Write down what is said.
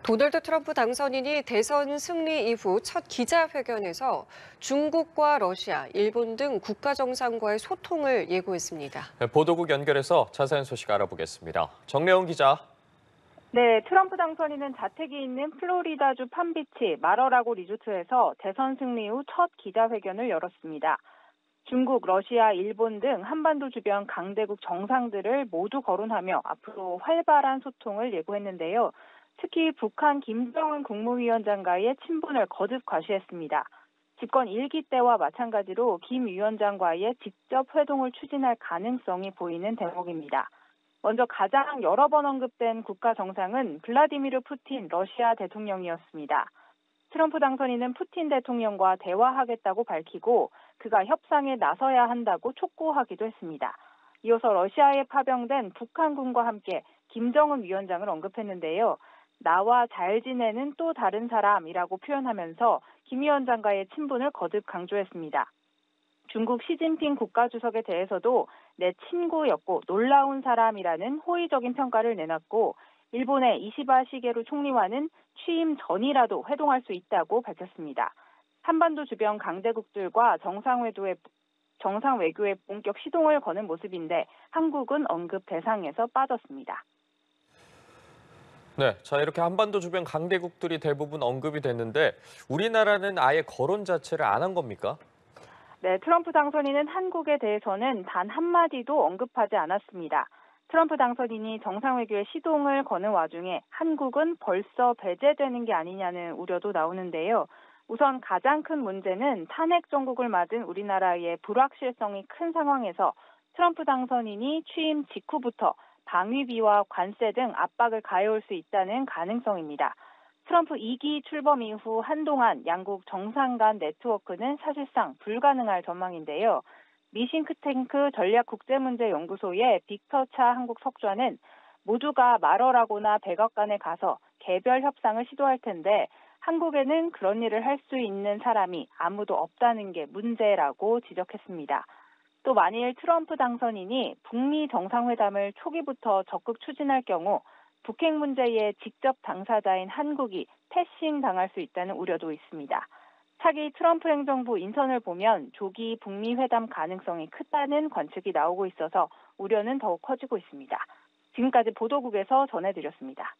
도널드 트럼프 당선인이 대선 승리 이후 첫 기자회견에서 중국과 러시아, 일본 등 국가 정상과의 소통을 예고했습니다. 보도국 연결해서 자세한 소식 알아보겠습니다. 정래원 기자. 네, 트럼프 당선인은 자택이 있는 플로리다주 팜비치 마러라고 리조트에서 대선 승리 후 첫 기자회견을 열었습니다. 중국, 러시아, 일본 등 한반도 주변 강대국 정상들을 모두 거론하며 앞으로 활발한 소통을 예고했는데요. 특히 북한 김정은 국무위원장과의 친분을 거듭 과시했습니다. 집권 1기 때와 마찬가지로 김 위원장과의 직접 회동을 추진할 가능성이 보이는 대목입니다. 먼저 가장 여러 번 언급된 국가 정상은 블라디미르 푸틴 러시아 대통령이었습니다. 트럼프 당선인은 푸틴 대통령과 대화하겠다고 밝히고 그가 협상에 나서야 한다고 촉구하기도 했습니다. 이어서 러시아에 파병된 북한군과 함께 김정은 위원장을 언급했는데요. 나와 잘 지내는 또 다른 사람이라고 표현하면서 김 위원장과의 친분을 거듭 강조했습니다. 중국 시진핑 국가주석에 대해서도 내 친구였고 놀라운 사람이라는 호의적인 평가를 내놨고 일본의 이시바 시게루 총리와는 취임 전이라도 회동할 수 있다고 밝혔습니다. 한반도 주변 강대국들과 정상 외교의 본격 시동을 거는 모습인데 한국은 언급 대상에서 빠졌습니다. 네, 자 이렇게 한반도 주변 강대국들이 대부분 언급이 됐는데 우리나라는 아예 거론 자체를 안 한 겁니까? 네, 트럼프 당선인은 한국에 대해서는 단 한마디도 언급하지 않았습니다. 트럼프 당선인이 정상외교의 시동을 거는 와중에 한국은 벌써 배제되는 게 아니냐는 우려도 나오는데요. 우선 가장 큰 문제는 탄핵 정국을 맞은 우리나라의 불확실성이 큰 상황에서 트럼프 당선인이 취임 직후부터 방위비와 관세 등 압박을 가해올 수 있다는 가능성입니다. 트럼프 2기 출범 이후 한동안 양국 정상 간 네트워크는 사실상 불가능할 전망인데요. 미 싱크탱크 전략국제문제연구소의 빅터 차 한국 석좌는 모두가 말어라거나 백악관에 가서 개별 협상을 시도할 텐데 한국에는 그런 일을 할 수 있는 사람이 아무도 없다는 게 문제라고 지적했습니다. 또 만일 트럼프 당선인이 북미 정상회담을 초기부터 적극 추진할 경우 북핵 문제의 직접 당사자인 한국이 패싱 당할 수 있다는 우려도 있습니다. 차기 트럼프 행정부 인선을 보면 조기 북미 회담 가능성이 크다는 관측이 나오고 있어서 우려는 더욱 커지고 있습니다. 지금까지 보도국에서 전해드렸습니다.